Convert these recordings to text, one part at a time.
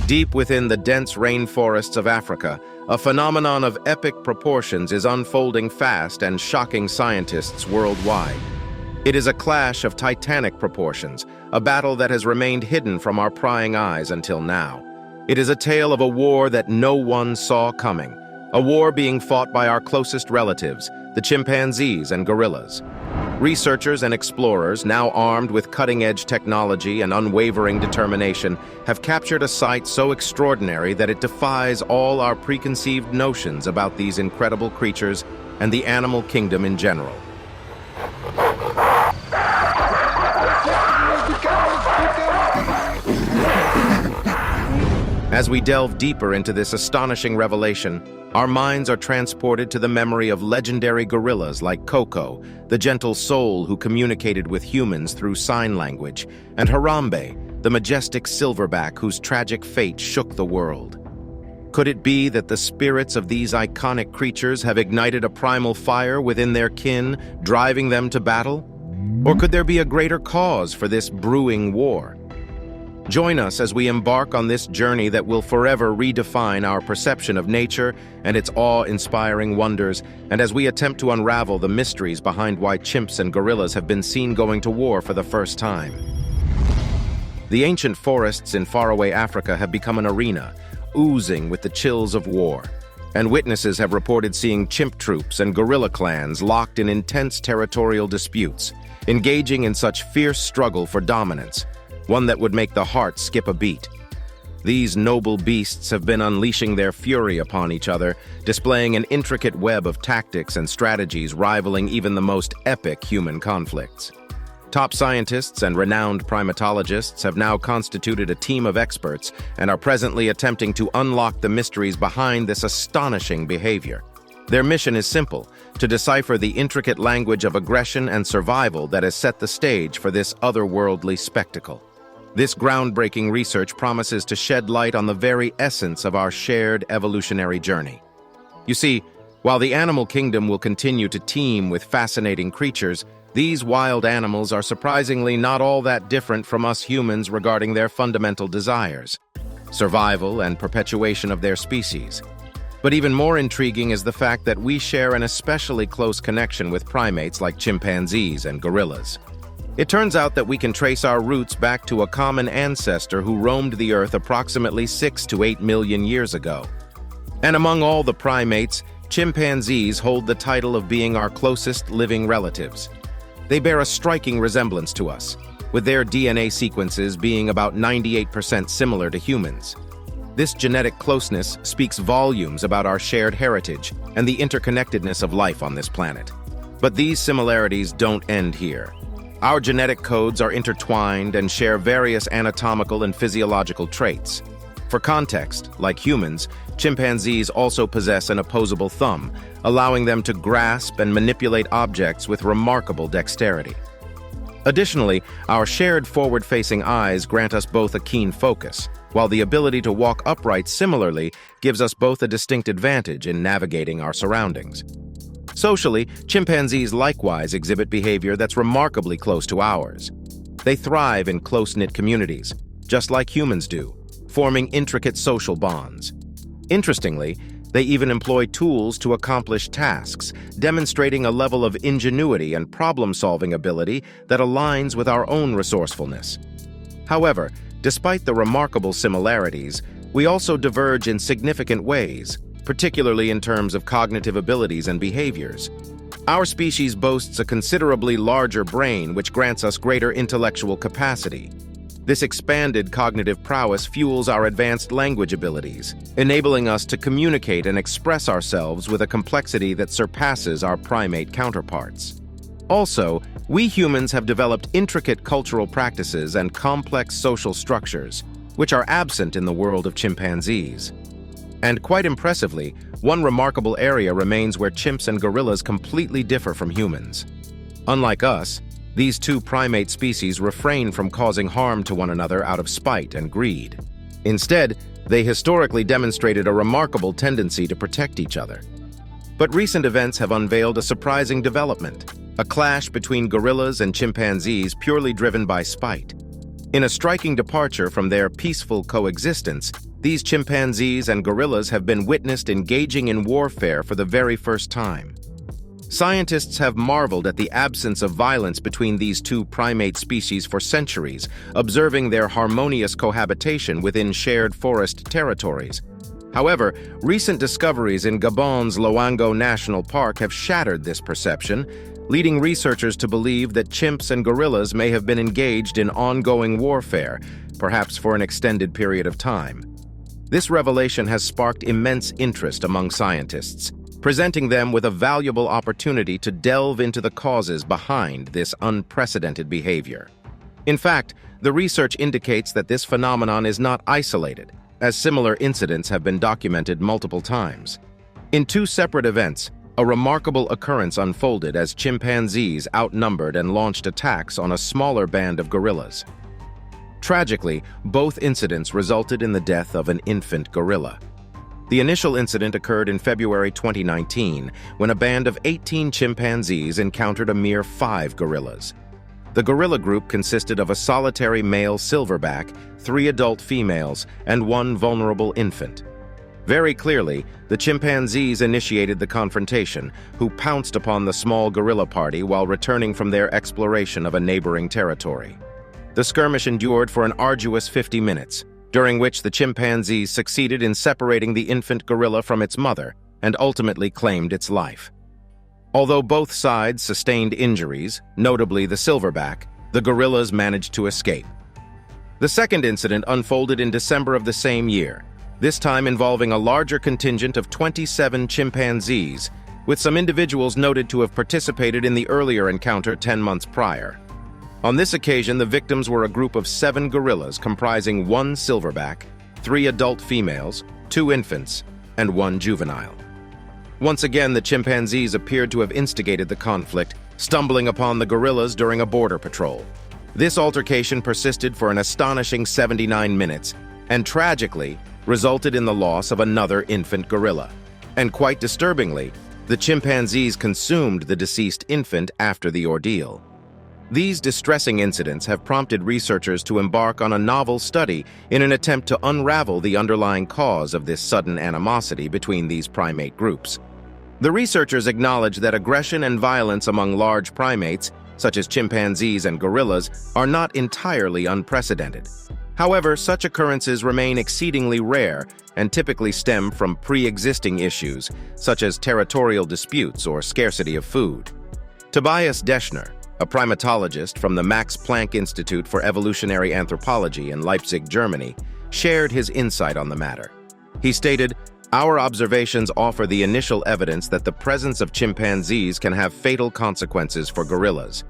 Deep within the dense rainforests of Africa, a phenomenon of epic proportions is unfolding fast and shocking scientists worldwide. It is a clash of titanic proportions, a battle that has remained hidden from our prying eyes until now. It is a tale of a war that no one saw coming, a war being fought by our closest relatives, the chimpanzees and gorillas. Researchers and explorers, now armed with cutting-edge technology and unwavering determination, have captured a sight so extraordinary that it defies all our preconceived notions about these incredible creatures and the animal kingdom in general. As we delve deeper into this astonishing revelation, our minds are transported to the memory of legendary gorillas like Koko, the gentle soul who communicated with humans through sign language, and Harambe, the majestic silverback whose tragic fate shook the world. Could it be that the spirits of these iconic creatures have ignited a primal fire within their kin, driving them to battle? Or could there be a greater cause for this brewing war? Join us as we embark on this journey that will forever redefine our perception of nature and its awe-inspiring wonders, and as we attempt to unravel the mysteries behind why chimps and gorillas have been seen going to war for the first time. The ancient forests in faraway Africa have become an arena, oozing with the chills of war, and witnesses have reported seeing chimp troops and gorilla clans locked in intense territorial disputes, engaging in such fierce struggle for dominance, one that would make the heart skip a beat. These noble beasts have been unleashing their fury upon each other, displaying an intricate web of tactics and strategies rivaling even the most epic human conflicts. Top scientists and renowned primatologists have now constituted a team of experts and are presently attempting to unlock the mysteries behind this astonishing behavior. Their mission is simple: to decipher the intricate language of aggression and survival that has set the stage for this otherworldly spectacle. This groundbreaking research promises to shed light on the very essence of our shared evolutionary journey. You see, while the animal kingdom will continue to teem with fascinating creatures, these wild animals are surprisingly not all that different from us humans regarding their fundamental desires, survival and perpetuation of their species. But even more intriguing is the fact that we share an especially close connection with primates like chimpanzees and gorillas. It turns out that we can trace our roots back to a common ancestor who roamed the earth approximately 6 to 8 million years ago. And among all the primates, chimpanzees hold the title of being our closest living relatives. They bear a striking resemblance to us, with their DNA sequences being about 98% similar to humans. This genetic closeness speaks volumes about our shared heritage and the interconnectedness of life on this planet. But these similarities don't end here. Our genetic codes are intertwined and share various anatomical and physiological traits. For context, like humans, chimpanzees also possess an opposable thumb, allowing them to grasp and manipulate objects with remarkable dexterity. Additionally, our shared forward-facing eyes grant us both a keen focus, while the ability to walk upright similarly gives us both a distinct advantage in navigating our surroundings. Socially, chimpanzees likewise exhibit behavior that's remarkably close to ours. They thrive in close-knit communities, just like humans do, forming intricate social bonds. Interestingly, they even employ tools to accomplish tasks, demonstrating a level of ingenuity and problem-solving ability that aligns with our own resourcefulness. However, despite the remarkable similarities, we also diverge in significant ways, particularly in terms of cognitive abilities and behaviors. Our species boasts a considerably larger brain, which grants us greater intellectual capacity. This expanded cognitive prowess fuels our advanced language abilities, enabling us to communicate and express ourselves with a complexity that surpasses our primate counterparts. Also, we humans have developed intricate cultural practices and complex social structures, which are absent in the world of chimpanzees. And quite impressively, one remarkable area remains where chimps and gorillas completely differ from humans. Unlike us, these two primate species refrain from causing harm to one another out of spite and greed. Instead, they historically demonstrated a remarkable tendency to protect each other. But recent events have unveiled a surprising development, a clash between gorillas and chimpanzees purely driven by spite. In a striking departure from their peaceful coexistence, these chimpanzees and gorillas have been witnessed engaging in warfare for the very first time. Scientists have marveled at the absence of violence between these two primate species for centuries, observing their harmonious cohabitation within shared forest territories. However, recent discoveries in Gabon's Loango National Park have shattered this perception, leading researchers to believe that chimps and gorillas may have been engaged in ongoing warfare, perhaps for an extended period of time. This revelation has sparked immense interest among scientists, presenting them with a valuable opportunity to delve into the causes behind this unprecedented behavior. In fact, the research indicates that this phenomenon is not isolated, as similar incidents have been documented multiple times. In two separate events, a remarkable occurrence unfolded as chimpanzees outnumbered and launched attacks on a smaller band of gorillas. Tragically, both incidents resulted in the death of an infant gorilla. The initial incident occurred in February 2019, when a band of 18 chimpanzees encountered a mere 5 gorillas. The gorilla group consisted of a solitary male silverback, 3 adult females, and 1 vulnerable infant. Very clearly, the chimpanzees initiated the confrontation, who pounced upon the small gorilla party while returning from their exploration of a neighboring territory. The skirmish endured for an arduous 50 minutes, during which the chimpanzees succeeded in separating the infant gorilla from its mother and ultimately claimed its life. Although both sides sustained injuries, notably the silverback, the gorillas managed to escape. The second incident unfolded in December of the same year, this time involving a larger contingent of 27 chimpanzees, with some individuals noted to have participated in the earlier encounter 10 months prior. On this occasion, the victims were a group of 7 gorillas comprising 1 silverback, 3 adult females, 2 infants, and 1 juvenile. Once again, the chimpanzees appeared to have instigated the conflict, stumbling upon the gorillas during a border patrol. This altercation persisted for an astonishing 79 minutes, and tragically, resulted in the loss of another infant gorilla. And quite disturbingly, the chimpanzees consumed the deceased infant after the ordeal. These distressing incidents have prompted researchers to embark on a novel study in an attempt to unravel the underlying cause of this sudden animosity between these primate groups. The researchers acknowledge that aggression and violence among large primates, such as chimpanzees and gorillas, are not entirely unprecedented. However, such occurrences remain exceedingly rare and typically stem from pre-existing issues, such as territorial disputes or scarcity of food. Tobias Deschner, a primatologist from the Max Planck Institute for Evolutionary Anthropology in Leipzig, Germany, shared his insight on the matter. He stated, "Our observations offer the initial evidence that the presence of chimpanzees can have fatal consequences for gorillas.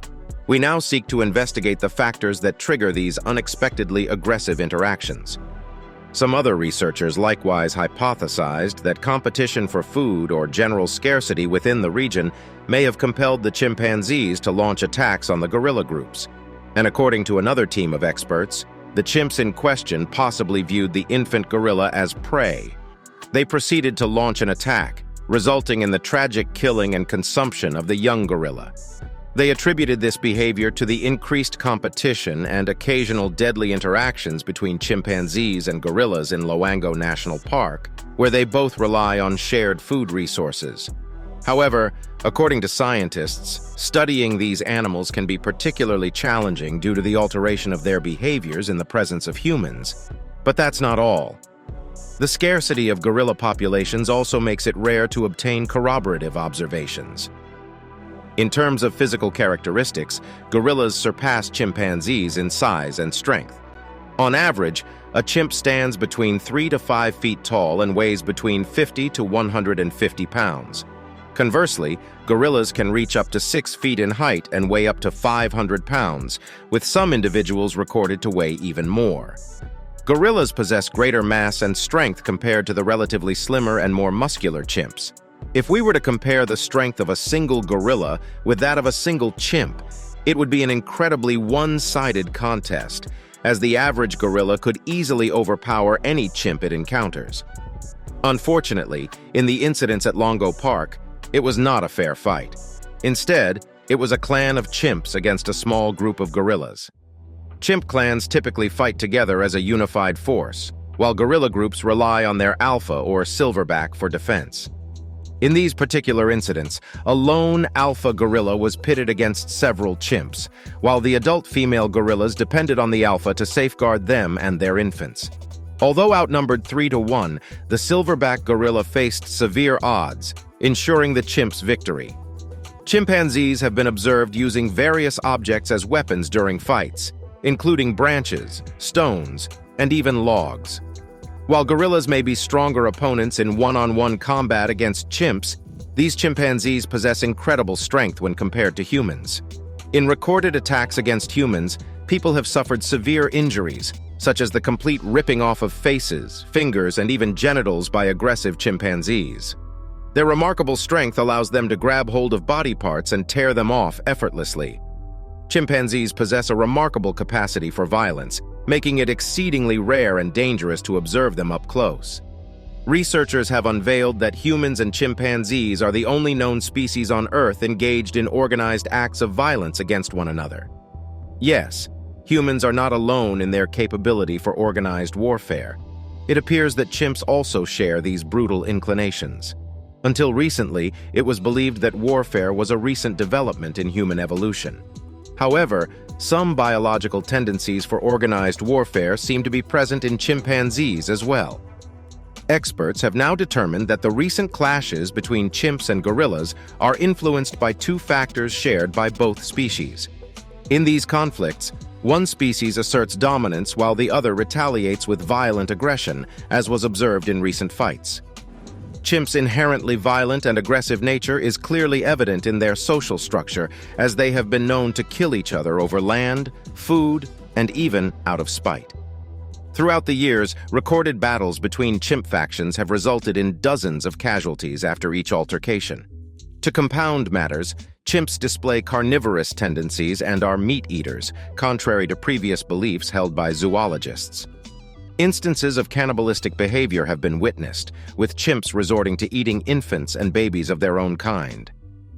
We now seek to investigate the factors that trigger these unexpectedly aggressive interactions." Some other researchers likewise hypothesized that competition for food or general scarcity within the region may have compelled the chimpanzees to launch attacks on the gorilla groups. And according to another team of experts, the chimps in question possibly viewed the infant gorilla as prey. They proceeded to launch an attack, resulting in the tragic killing and consumption of the young gorilla. They attributed this behavior to the increased competition and occasional deadly interactions between chimpanzees and gorillas in Loango National Park, where they both rely on shared food resources. However, according to scientists, studying these animals can be particularly challenging due to the alteration of their behaviors in the presence of humans. But that's not all. The scarcity of gorilla populations also makes it rare to obtain corroborative observations. In terms of physical characteristics, gorillas surpass chimpanzees in size and strength. On average, a chimp stands between 3 to 5 feet tall and weighs between 50 to 150 pounds. Conversely, gorillas can reach up to 6 feet in height and weigh up to 500 pounds, with some individuals recorded to weigh even more. Gorillas possess greater mass and strength compared to the relatively slimmer and more muscular chimps. If we were to compare the strength of a single gorilla with that of a single chimp, it would be an incredibly one-sided contest, as the average gorilla could easily overpower any chimp it encounters. Unfortunately, in the incidents at Longo Park, it was not a fair fight. Instead, it was a clan of chimps against a small group of gorillas. Chimp clans typically fight together as a unified force, while gorilla groups rely on their alpha or silverback for defense. In these particular incidents, a lone alpha gorilla was pitted against several chimps, while the adult female gorillas depended on the alpha to safeguard them and their infants. Although outnumbered 3-1, the silverback gorilla faced severe odds, ensuring the chimp's victory. Chimpanzees have been observed using various objects as weapons during fights, including branches, stones, and even logs. While gorillas may be stronger opponents in one-on-one combat against chimps, these chimpanzees possess incredible strength when compared to humans. In recorded attacks against humans, people have suffered severe injuries, such as the complete ripping off of faces, fingers, and even genitals by aggressive chimpanzees. Their remarkable strength allows them to grab hold of body parts and tear them off effortlessly. Chimpanzees possess a remarkable capacity for violence, making it exceedingly rare and dangerous to observe them up close. Researchers have unveiled that humans and chimpanzees are the only known species on Earth engaged in organized acts of violence against one another. Yes, humans are not alone in their capability for organized warfare. It appears that chimps also share these brutal inclinations. Until recently, it was believed that warfare was a recent development in human evolution. However, some biological tendencies for organized warfare seem to be present in chimpanzees as well. Experts have now determined that the recent clashes between chimps and gorillas are influenced by two factors shared by both species. In these conflicts, one species asserts dominance while the other retaliates with violent aggression, as was observed in recent fights. Chimps' inherently violent and aggressive nature is clearly evident in their social structure, as they have been known to kill each other over land, food, and even out of spite. Throughout the years, recorded battles between chimp factions have resulted in dozens of casualties after each altercation. To compound matters, chimps display carnivorous tendencies and are meat eaters, contrary to previous beliefs held by zoologists. Instances of cannibalistic behavior have been witnessed, with chimps resorting to eating infants and babies of their own kind.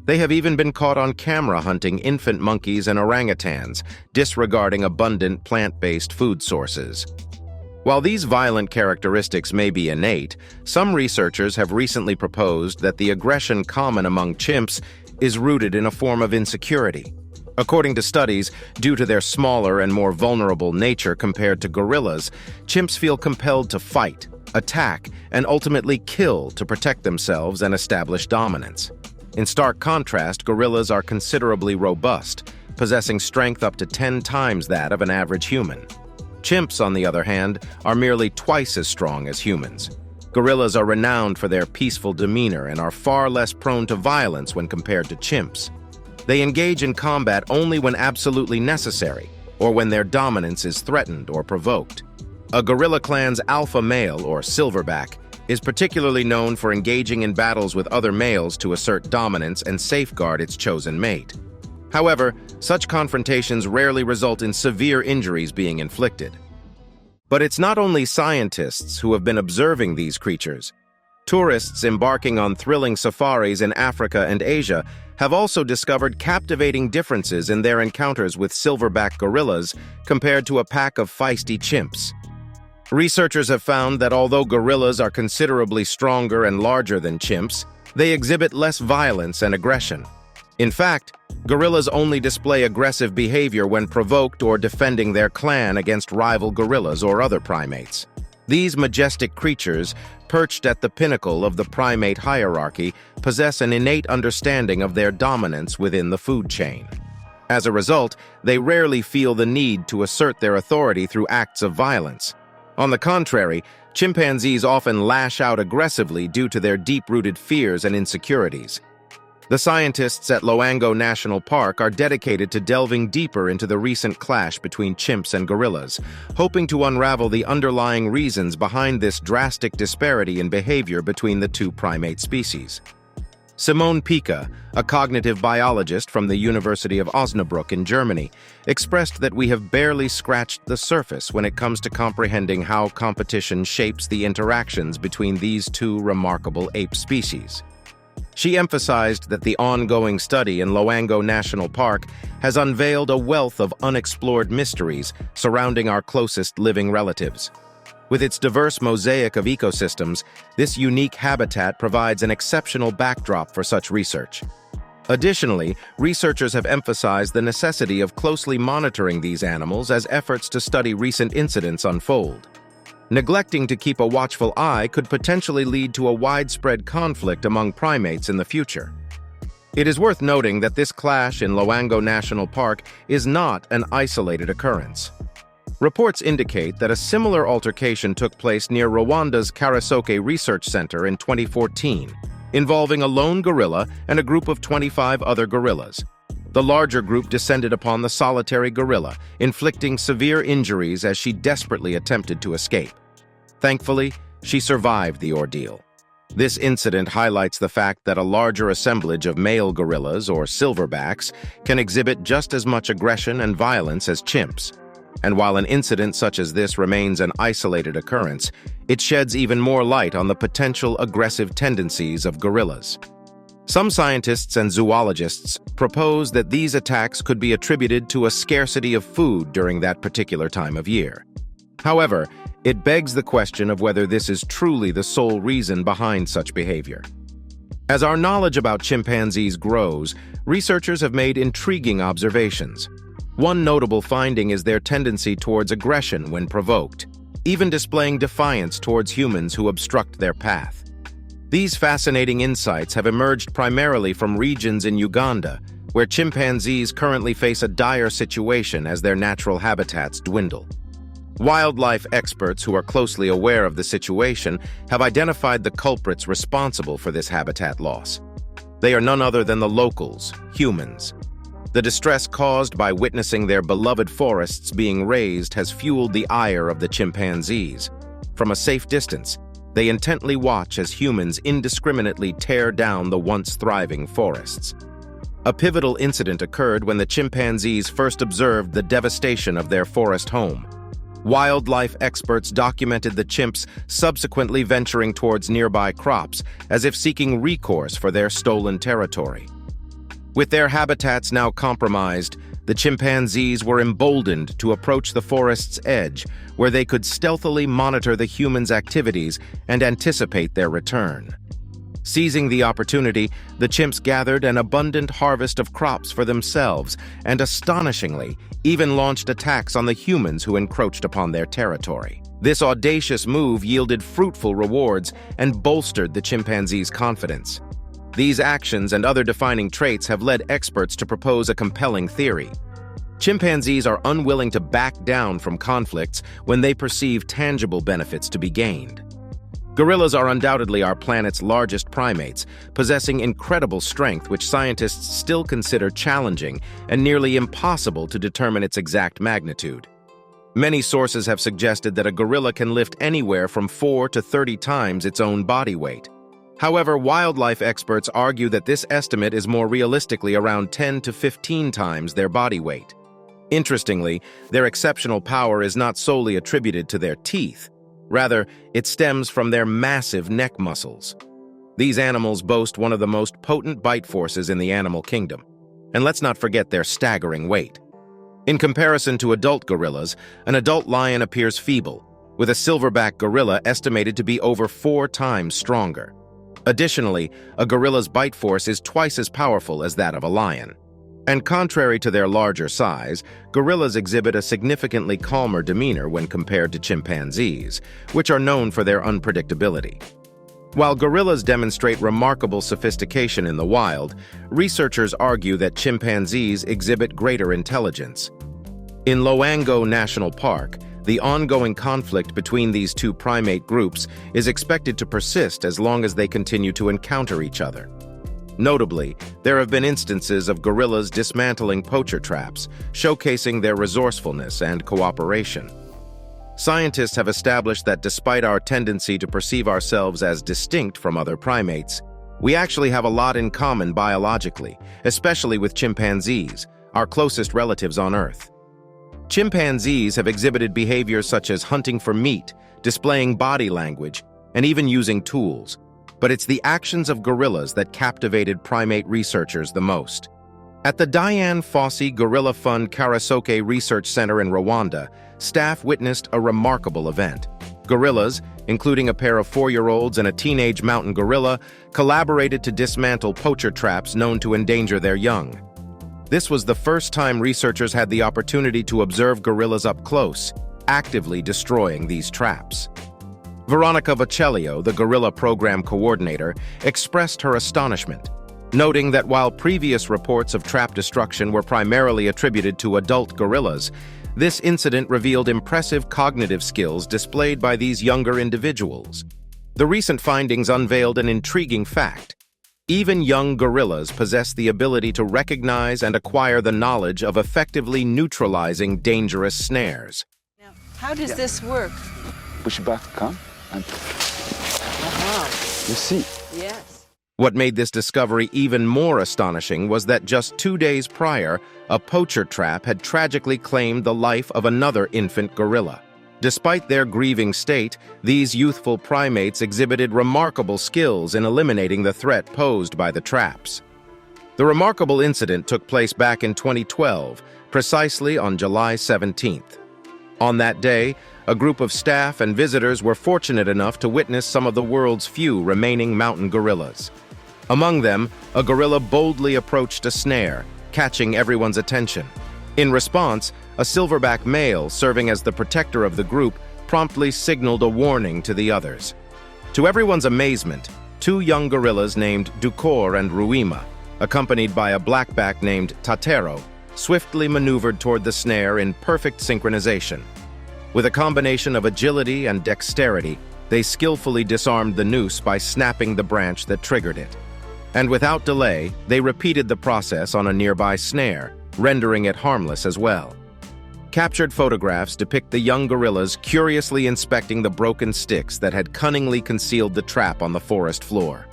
They have even been caught on camera hunting infant monkeys and orangutans, disregarding abundant plant-based food sources. While these violent characteristics may be innate, some researchers have recently proposed that the aggression common among chimps is rooted in a form of insecurity. According to studies, due to their smaller and more vulnerable nature compared to gorillas, chimps feel compelled to fight, attack, and ultimately kill to protect themselves and establish dominance. In stark contrast, gorillas are considerably robust, possessing strength up to 10 times that of an average human. Chimps, on the other hand, are merely twice as strong as humans. Gorillas are renowned for their peaceful demeanor and are far less prone to violence when compared to chimps. They engage in combat only when absolutely necessary, or when their dominance is threatened or provoked. A gorilla clan's alpha male, or silverback, is particularly known for engaging in battles with other males to assert dominance and safeguard its chosen mate. However, such confrontations rarely result in severe injuries being inflicted. But it's not only scientists who have been observing these creatures. Tourists embarking on thrilling safaris in Africa and Asia have also discovered captivating differences in their encounters with silverback gorillas compared to a pack of feisty chimps. Researchers have found that although gorillas are considerably stronger and larger than chimps, they exhibit less violence and aggression. In fact, gorillas only display aggressive behavior when provoked or defending their clan against rival gorillas or other primates. These majestic creatures, perched at the pinnacle of the primate hierarchy, possess an innate understanding of their dominance within the food chain. As a result, they rarely feel the need to assert their authority through acts of violence. On the contrary, chimpanzees often lash out aggressively due to their deep-rooted fears and insecurities. The scientists at Loango National Park are dedicated to delving deeper into the recent clash between chimps and gorillas, hoping to unravel the underlying reasons behind this drastic disparity in behavior between the two primate species. Simone Pica, a cognitive biologist from the University of Osnabrück in Germany, expressed that we have barely scratched the surface when it comes to comprehending how competition shapes the interactions between these two remarkable ape species. She emphasized that the ongoing study in Loango National Park has unveiled a wealth of unexplored mysteries surrounding our closest living relatives. With its diverse mosaic of ecosystems, this unique habitat provides an exceptional backdrop for such research. Additionally, researchers have emphasized the necessity of closely monitoring these animals as efforts to study recent incidents unfold. Neglecting to keep a watchful eye could potentially lead to a widespread conflict among primates in the future. It is worth noting that this clash in Loango National Park is not an isolated occurrence. Reports indicate that a similar altercation took place near Rwanda's Karasoke Research Center in 2014, involving a lone gorilla and a group of 25 other gorillas. The larger group descended upon the solitary gorilla, inflicting severe injuries as she desperately attempted to escape. Thankfully, she survived the ordeal. This incident highlights the fact that a larger assemblage of male gorillas, or silverbacks, can exhibit just as much aggression and violence as chimps. And while an incident such as this remains an isolated occurrence, it sheds even more light on the potential aggressive tendencies of gorillas. Some scientists and zoologists propose that these attacks could be attributed to a scarcity of food during that particular time of year. However, it begs the question of whether this is truly the sole reason behind such behavior. As our knowledge about chimpanzees grows, researchers have made intriguing observations. One notable finding is their tendency towards aggression when provoked, even displaying defiance towards humans who obstruct their path. These fascinating insights have emerged primarily from regions in Uganda, where chimpanzees currently face a dire situation as their natural habitats dwindle. Wildlife experts who are closely aware of the situation have identified the culprits responsible for this habitat loss. They are none other than the locals, humans. The distress caused by witnessing their beloved forests being razed has fueled the ire of the chimpanzees. From a safe distance, they intently watch as humans indiscriminately tear down the once thriving forests. A pivotal incident occurred when the chimpanzees first observed the devastation of their forest home. Wildlife experts documented the chimps subsequently venturing towards nearby crops, as if seeking recourse for their stolen territory. With their habitats now compromised, the chimpanzees were emboldened to approach the forest's edge, where they could stealthily monitor the humans' activities and anticipate their return. Seizing the opportunity, the chimps gathered an abundant harvest of crops for themselves and, astonishingly, even launched attacks on the humans who encroached upon their territory. This audacious move yielded fruitful rewards and bolstered the chimpanzees' confidence. These actions and other defining traits have led experts to propose a compelling theory. Chimpanzees are unwilling to back down from conflicts when they perceive tangible benefits to be gained. Gorillas are undoubtedly our planet's largest primates, possessing incredible strength which scientists still consider challenging and nearly impossible to determine its exact magnitude. Many sources have suggested that a gorilla can lift anywhere from 4 to 30 times its own body weight. However, wildlife experts argue that this estimate is more realistically around 10 to 15 times their body weight. Interestingly, their exceptional power is not solely attributed to their teeth. Rather, it stems from their massive neck muscles. These animals boast one of the most potent bite forces in the animal kingdom. And let's not forget their staggering weight. In comparison to adult gorillas, an adult lion appears feeble, with a silverback gorilla estimated to be over 4 times stronger. Additionally, a gorilla's bite force is twice as powerful as that of a lion. And contrary to their larger size, gorillas exhibit a significantly calmer demeanor when compared to chimpanzees, which are known for their unpredictability. While gorillas demonstrate remarkable sophistication in the wild, researchers argue that chimpanzees exhibit greater intelligence. In Loango National Park, the ongoing conflict between these two primate groups is expected to persist as long as they continue to encounter each other. Notably, there have been instances of gorillas dismantling poacher traps, showcasing their resourcefulness and cooperation. Scientists have established that despite our tendency to perceive ourselves as distinct from other primates, we actually have a lot in common biologically, especially with chimpanzees, our closest relatives on Earth. Chimpanzees have exhibited behaviors such as hunting for meat, displaying body language, and even using tools. But it's the actions of gorillas that captivated primate researchers the most. At the Dian Fossey Gorilla Fund Karasoke Research Center in Rwanda, staff witnessed a remarkable event. Gorillas, including a pair of 4-year-olds and a teenage mountain gorilla, collaborated to dismantle poacher traps known to endanger their young. This was the first time researchers had the opportunity to observe gorillas up close, actively destroying these traps. Veronica Vecellio, the gorilla program coordinator, expressed her astonishment, noting that while previous reports of trap destruction were primarily attributed to adult gorillas, this incident revealed impressive cognitive skills displayed by these younger individuals. The recent findings unveiled an intriguing fact. Even young gorillas possess the ability to recognize and acquire the knowledge of effectively neutralizing dangerous snares. Now, how does this work? Push back, come, and you see. Yes. What made this discovery even more astonishing was that just 2 days prior, a poacher trap had tragically claimed the life of another infant gorilla. Despite their grieving state, these youthful primates exhibited remarkable skills in eliminating the threat posed by the traps. The remarkable incident took place back in 2012, precisely on July 17th. On that day, a group of staff and visitors were fortunate enough to witness some of the world's few remaining mountain gorillas. Among them, a gorilla boldly approached a snare, catching everyone's attention. In response, a silverback male, serving as the protector of the group, promptly signaled a warning to the others. To everyone's amazement, 2 young gorillas named Dukor and Ruima, accompanied by a blackback named Tatero, swiftly maneuvered toward the snare in perfect synchronization. With a combination of agility and dexterity, they skillfully disarmed the noose by snapping the branch that triggered it. And without delay, they repeated the process on a nearby snare, rendering it harmless as well. Captured photographs depict the young gorillas curiously inspecting the broken sticks that had cunningly concealed the trap on the forest floor.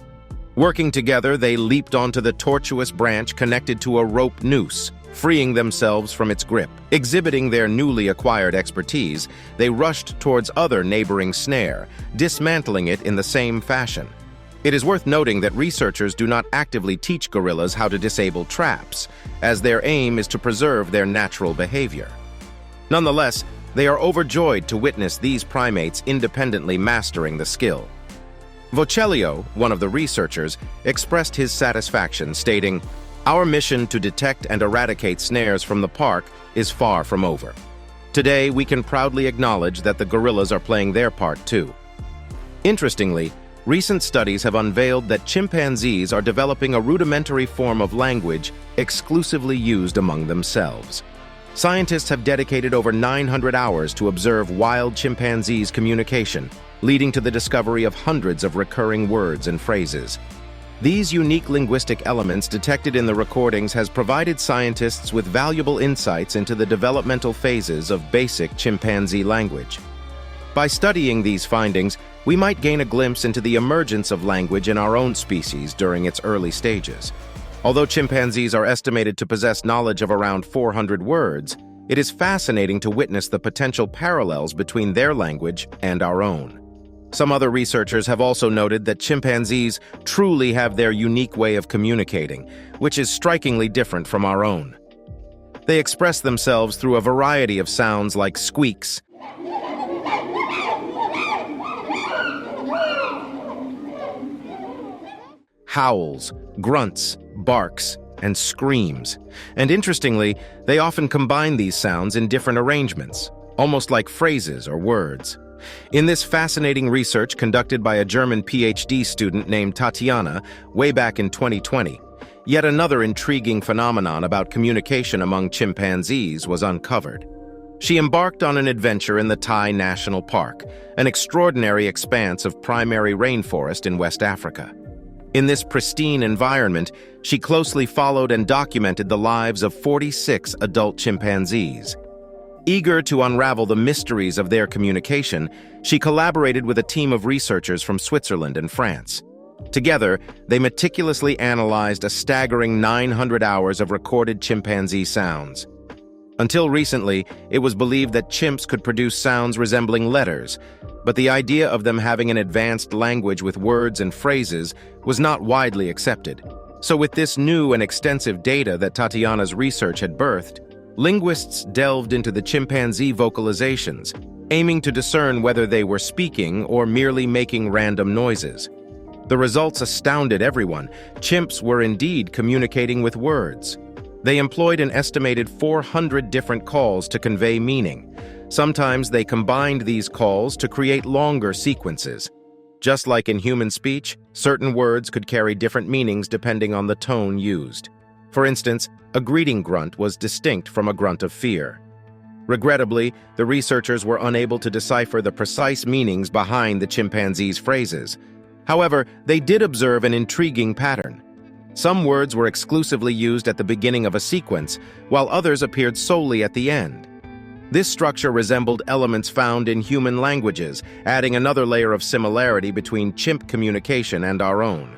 Working together, they leaped onto the tortuous branch connected to a rope noose, freeing themselves from its grip. Exhibiting their newly acquired expertise, they rushed towards other neighboring snare, dismantling it in the same fashion. It is worth noting that researchers do not actively teach gorillas how to disable traps, as their aim is to preserve their natural behavior. Nonetheless, they are overjoyed to witness these primates independently mastering the skill. Vecellio, one of the researchers, expressed his satisfaction, stating, "Our mission to detect and eradicate snares from the park is far from over. Today, we can proudly acknowledge that the gorillas are playing their part too." Interestingly, recent studies have unveiled that chimpanzees are developing a rudimentary form of language exclusively used among themselves. Scientists have dedicated over 900 hours to observe wild chimpanzees' communication, leading to the discovery of hundreds of recurring words and phrases. These unique linguistic elements detected in the recordings has provided scientists with valuable insights into the developmental phases of basic chimpanzee language. By studying these findings, we might gain a glimpse into the emergence of language in our own species during its early stages. Although chimpanzees are estimated to possess knowledge of around 400 words, it is fascinating to witness the potential parallels between their language and our own. Some other researchers have also noted that chimpanzees truly have their unique way of communicating, which is strikingly different from our own. They express themselves through a variety of sounds like squeaks, howls, grunts, barks, and screams. And interestingly, they often combine these sounds in different arrangements, almost like phrases or words. In this fascinating research conducted by a German PhD student named Tatiana way back in 2020, yet another intriguing phenomenon about communication among chimpanzees was uncovered. She embarked on an adventure in the Thai National Park, an extraordinary expanse of primary rainforest in West Africa. In this pristine environment, she closely followed and documented the lives of 46 adult chimpanzees. Eager to unravel the mysteries of their communication, she collaborated with a team of researchers from Switzerland and France. Together, they meticulously analyzed a staggering 900 hours of recorded chimpanzee sounds. Until recently, it was believed that chimps could produce sounds resembling letters, but the idea of them having an advanced language with words and phrases was not widely accepted. So with this new and extensive data that Tatiana's research had birthed, linguists delved into the chimpanzee vocalizations, aiming to discern whether they were speaking or merely making random noises. The results astounded everyone. Chimps were indeed communicating with words. They employed an estimated 400 different calls to convey meaning. Sometimes they combined these calls to create longer sequences. Just like in human speech, certain words could carry different meanings depending on the tone used. For instance, a greeting grunt was distinct from a grunt of fear. Regrettably, the researchers were unable to decipher the precise meanings behind the chimpanzees' phrases. However, they did observe an intriguing pattern. Some words were exclusively used at the beginning of a sequence, while others appeared solely at the end. This structure resembled elements found in human languages, adding another layer of similarity between chimp communication and our own.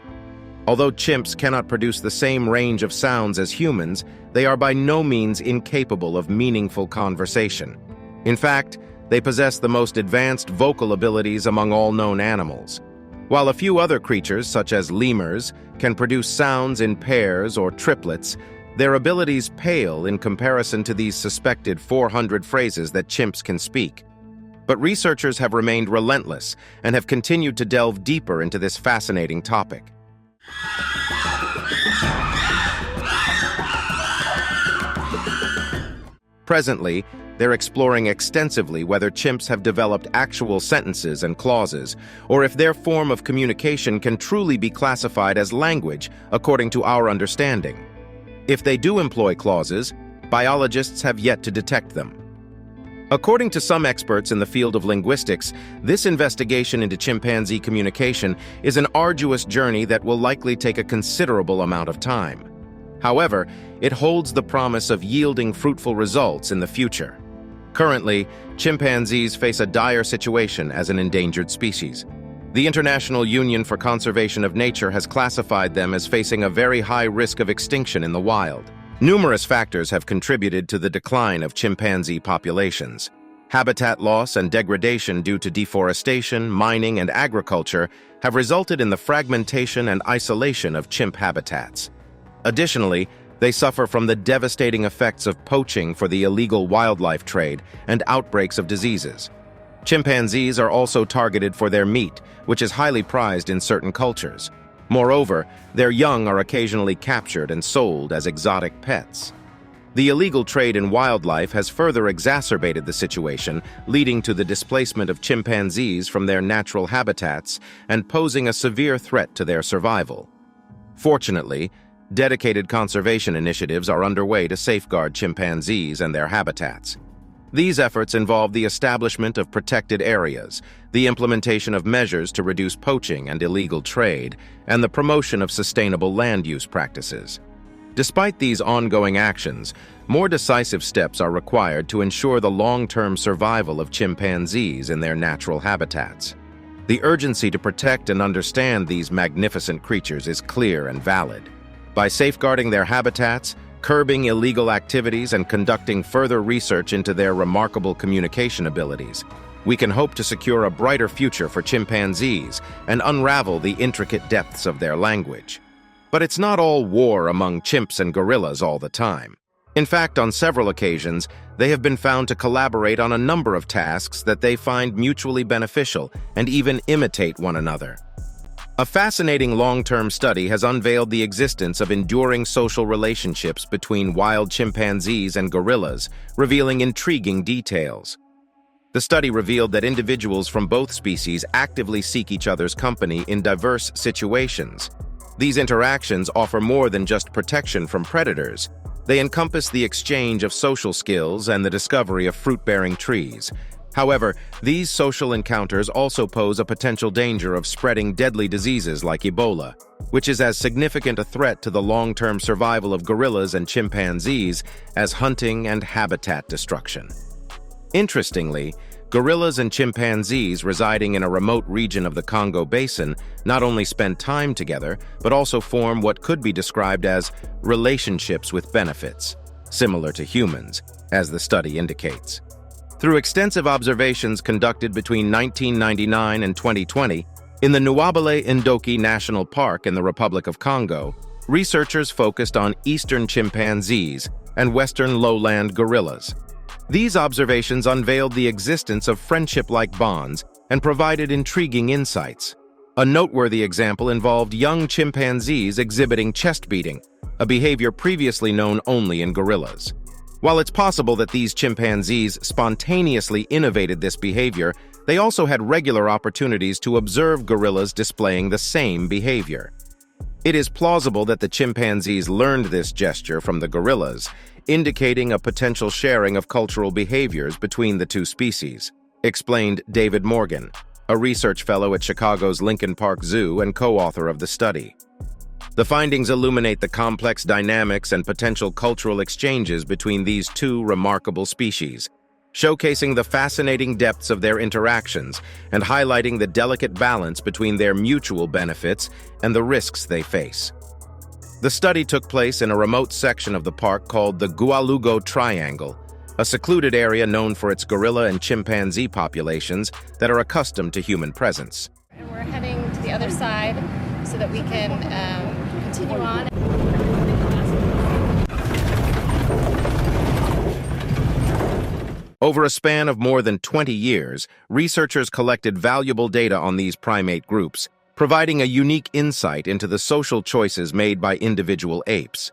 Although chimps cannot produce the same range of sounds as humans, they are by no means incapable of meaningful conversation. In fact, they possess the most advanced vocal abilities among all known animals. While a few other creatures, such as lemurs, can produce sounds in pairs or triplets, their abilities pale in comparison to these suspected 400 phrases that chimps can speak. But researchers have remained relentless and have continued to delve deeper into this fascinating topic. Presently, they're exploring extensively whether chimps have developed actual sentences and clauses, or if their form of communication can truly be classified as language according to our understanding. If they do employ clauses, biologists have yet to detect them. According to some experts in the field of linguistics, this investigation into chimpanzee communication is an arduous journey that will likely take a considerable amount of time. However, it holds the promise of yielding fruitful results in the future. Currently, chimpanzees face a dire situation as an endangered species. The International Union for Conservation of Nature has classified them as facing a very high risk of extinction in the wild. Numerous factors have contributed to the decline of chimpanzee populations. Habitat loss and degradation due to deforestation, mining, and agriculture have resulted in the fragmentation and isolation of chimp habitats. Additionally, they suffer from the devastating effects of poaching for the illegal wildlife trade and outbreaks of diseases. Chimpanzees are also targeted for their meat, which is highly prized in certain cultures. Moreover, their young are occasionally captured and sold as exotic pets. The illegal trade in wildlife has further exacerbated the situation, leading to the displacement of chimpanzees from their natural habitats and posing a severe threat to their survival. Fortunately, dedicated conservation initiatives are underway to safeguard chimpanzees and their habitats. These efforts involve the establishment of protected areas, the implementation of measures to reduce poaching and illegal trade, and the promotion of sustainable land use practices. Despite these ongoing actions, more decisive steps are required to ensure the long-term survival of chimpanzees in their natural habitats. The urgency to protect and understand these magnificent creatures is clear and valid. By safeguarding their habitats, curbing illegal activities, and conducting further research into their remarkable communication abilities, we can hope to secure a brighter future for chimpanzees and unravel the intricate depths of their language. But it's not all war among chimps and gorillas all the time. In fact, on several occasions, they have been found to collaborate on a number of tasks that they find mutually beneficial and even imitate one another. A fascinating long-term study has unveiled the existence of enduring social relationships between wild chimpanzees and gorillas, revealing intriguing details. The study revealed that individuals from both species actively seek each other's company in diverse situations. These interactions offer more than just protection from predators. They encompass the exchange of social skills and the discovery of fruit-bearing trees. However, these social encounters also pose a potential danger of spreading deadly diseases like Ebola, which is as significant a threat to the long-term survival of gorillas and chimpanzees as hunting and habitat destruction. Interestingly, gorillas and chimpanzees residing in a remote region of the Congo Basin not only spend time together, but also form what could be described as relationships with benefits, similar to humans, as the study indicates. Through extensive observations conducted between 1999 and 2020, in the Nwabale-Ndoki National Park in the Republic of Congo, researchers focused on eastern chimpanzees and western lowland gorillas. These observations unveiled the existence of friendship-like bonds and provided intriguing insights. A noteworthy example involved young chimpanzees exhibiting chest beating, a behavior previously known only in gorillas. While it's possible that these chimpanzees spontaneously innovated this behavior, they also had regular opportunities to observe gorillas displaying the same behavior. It is plausible that the chimpanzees learned this gesture from the gorillas, indicating a potential sharing of cultural behaviors between the two species, explained David Morgan, a research fellow at Chicago's Lincoln Park Zoo and co-author of the study. The findings illuminate the complex dynamics and potential cultural exchanges between these two remarkable species, showcasing the fascinating depths of their interactions and highlighting the delicate balance between their mutual benefits and the risks they face. The study took place in a remote section of the park called the Gualugo Triangle, a secluded area known for its gorilla and chimpanzee populations that are accustomed to human presence. And we're heading to the other side so that we can continue on. Over a span of more than 20 years, researchers collected valuable data on these primate groups, providing a unique insight into the social choices made by individual apes.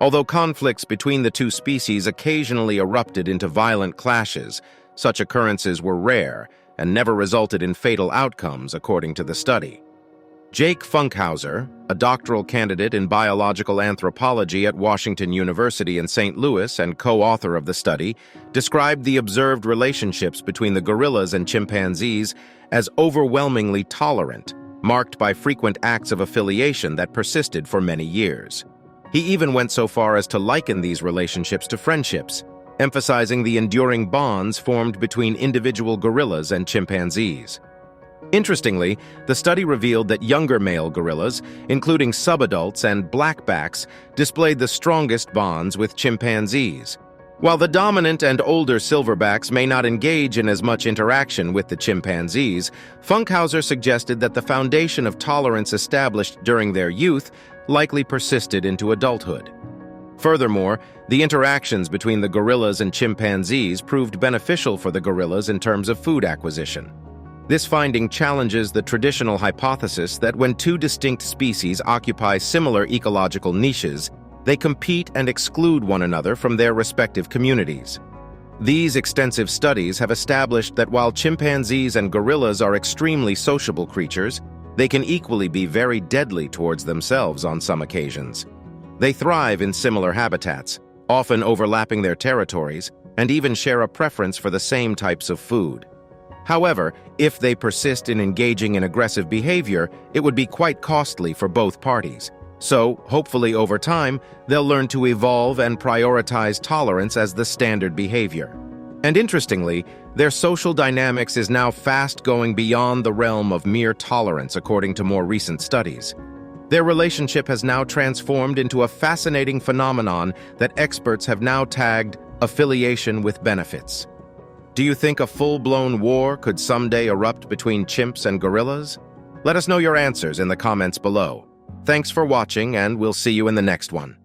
Although conflicts between the two species occasionally erupted into violent clashes, such occurrences were rare and never resulted in fatal outcomes, according to the study. Jake Funkhauser, a doctoral candidate in biological anthropology at Washington University in St. Louis and co-author of the study, described the observed relationships between the gorillas and chimpanzees as overwhelmingly tolerant, marked by frequent acts of affiliation that persisted for many years. He even went so far as to liken these relationships to friendships, emphasizing the enduring bonds formed between individual gorillas and chimpanzees. Interestingly, the study revealed that younger male gorillas, including subadults and blackbacks, displayed the strongest bonds with chimpanzees. While the dominant and older silverbacks may not engage in as much interaction with the chimpanzees, Funkhauser suggested that the foundation of tolerance established during their youth likely persisted into adulthood. Furthermore, the interactions between the gorillas and chimpanzees proved beneficial for the gorillas in terms of food acquisition. This finding challenges the traditional hypothesis that when two distinct species occupy similar ecological niches, they compete and exclude one another from their respective communities. These extensive studies have established that while chimpanzees and gorillas are extremely sociable creatures, they can equally be very deadly towards themselves on some occasions. They thrive in similar habitats, often overlapping their territories, and even share a preference for the same types of food. However, if they persist in engaging in aggressive behavior, it would be quite costly for both parties. So, hopefully over time, they'll learn to evolve and prioritize tolerance as the standard behavior. And interestingly, their social dynamics is now fast going beyond the realm of mere tolerance, according to more recent studies. Their relationship has now transformed into a fascinating phenomenon that experts have now tagged affiliation with benefits. Do you think a full-blown war could someday erupt between chimps and gorillas? Let us know your answers in the comments below. Thanks for watching, and we'll see you in the next one.